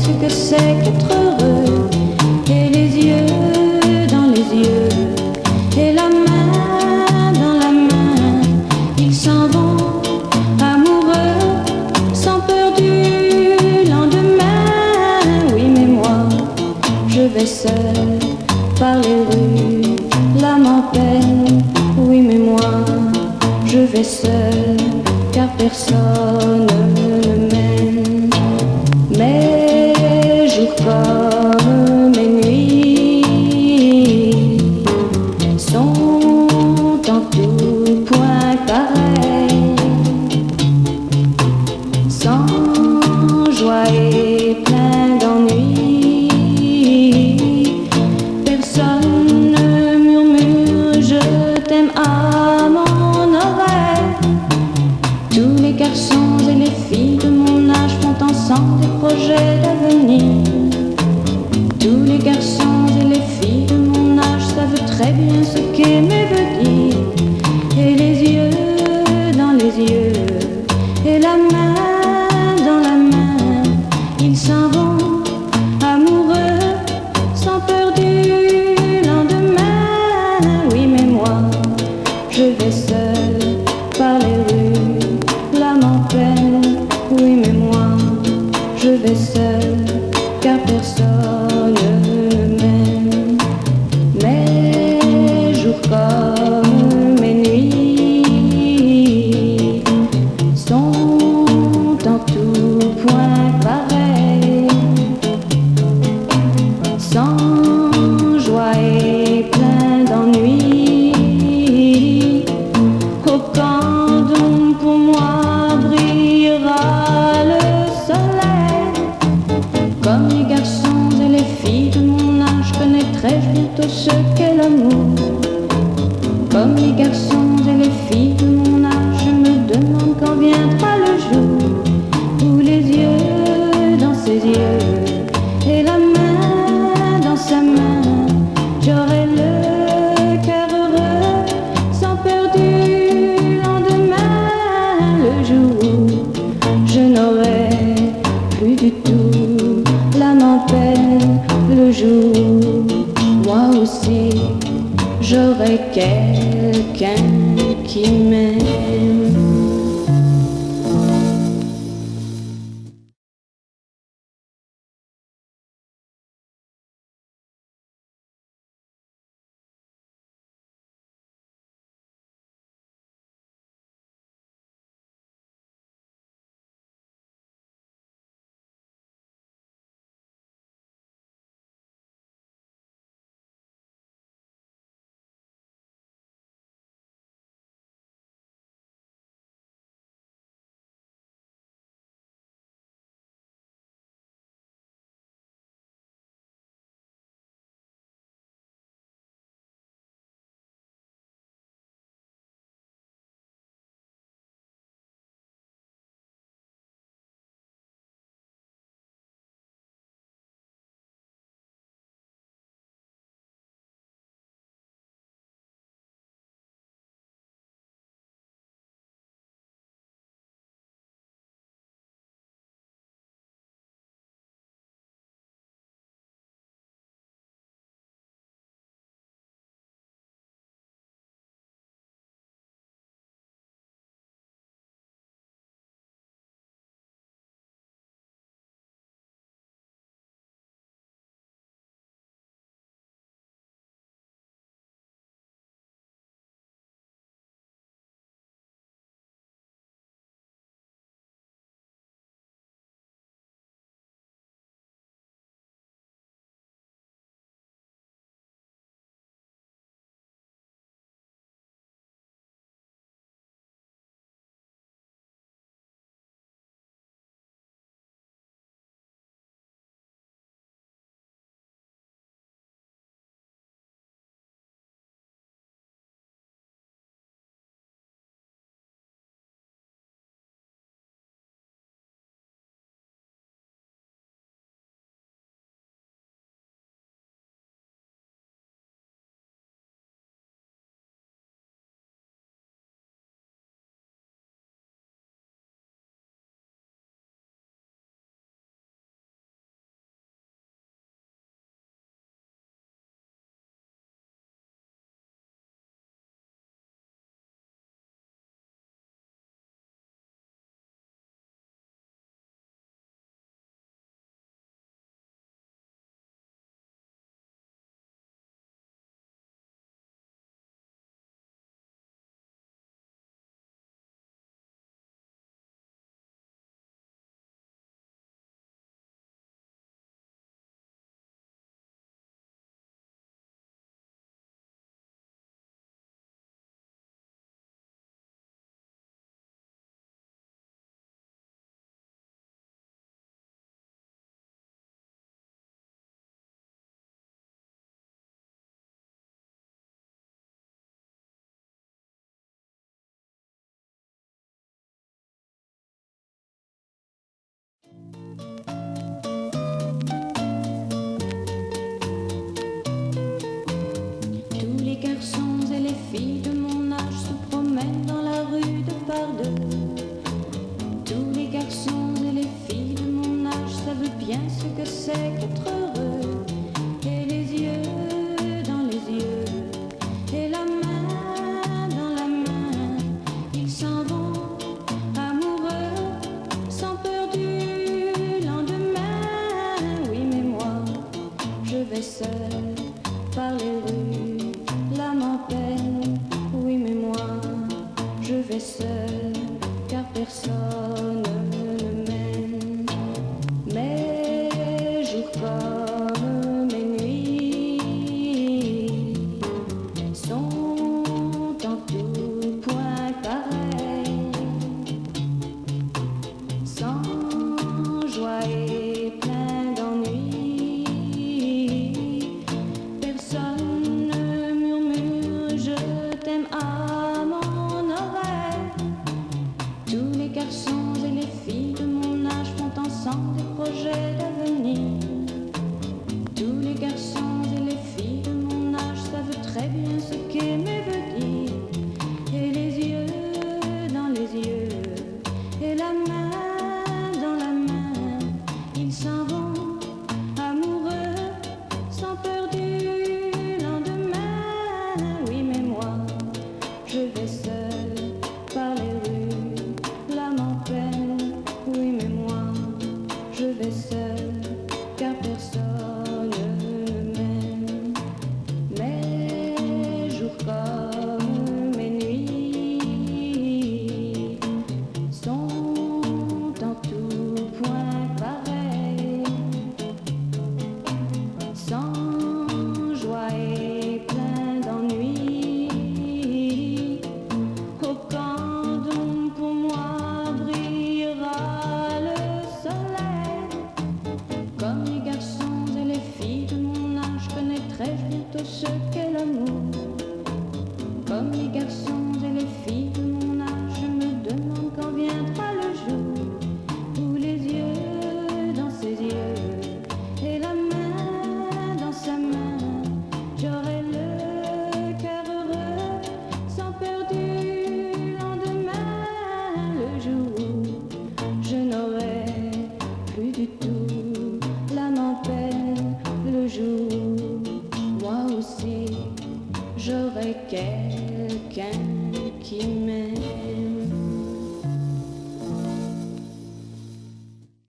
ce que c'est qu'être heureux. Et les yeux dans les yeux, et la main dans la main, ils s'en vont amoureux, sans peur du lendemain. Oui, mais moi, je vais seul par les rues, l'âme en peine. Oui, mais moi, je vais seul, car personne ne m'aime. Mes jours comme mes nuits sont en tout point pareils, sans joie et plein d'ennui. Personne ne murmure je t'aime à mon oreille. Tous les garçons et les filles de mon âge font ensemble des projets d'avenir. Tous les garçons et les filles de mon âge savent très bien ce qu'aimer veut dire. Et les yeux dans les yeux, et la main dans la main, ils s'en vont amoureux, sans peur du lendemain. Oui, mais moi, je vais seul par les rues, l'âme en peine. Oui, mais moi, je vais seul, car personne ne m'aime. Mes jours comme mes nuits sont en tout point pareils, sans joie et plein d'ennui. Oh, quand donc pour moi brillera le soleil, comme les garçons et les filles de mon âge, connaîtrai-je bientôt ce qu'est l'amour. Comme les garçons et les filles de mon âge, je me demande quand viendra le jour où les yeux dans ses yeux, et la main dans sa main, j'aurai le cœur heureux, sans peur du lendemain. Le jour où je n'aurai plus du tout l'âme en peine, le jour où moi aussi j'aurai quelqu'un qui m'aime. ce que c'est qu'être heureux. Et les yeux dans les yeux, et la main dans la main, ils s'en vont amoureux, sans peur du lendemain. Oui, mais moi, je vais seul par les rues, l'âme en peine. Oui, mais moi, je vais seul, car personne ne m'aime. Mes jours comme mes nuits sont en tout point pareils, sans joie et plein d'ennui. Personne ne murmure je t'aime à mon oreille. Tous les garçons et les filles de mon âge font ensemble des projets d'avenir. Tous les garçons et les filles de mon âge savent très bien ce qu'aimer veut dire. Et les yeux dans les yeux, et la main dans la main, ils s'en vont amoureux, sans peur du lendemain. Oui, mais moi, je vais seul par les rues, l'âme en peine. Oui, mais moi, je vais seul, car personne ne m'aime. Mes jours comme mes nuits sont en tout point pareils, sans joie et plein d'ennui. Oh, quand donc pour moi brillera le soleil, comme les garçons et les filles de mon âge, connaîtrai-je bientôt ce qu'est l'amour. Comme les garçons et les filles de mon âge, je me demande quand viendra le jour où les yeux dans ses yeux, et la main dans sa main, j'aurai le cœur heureux, sans peur du lendemain. Le jour où je n'aurai plus du tout l'âme en peine, le jour où moi aussi j'aurai quelqu'un qui m'aime.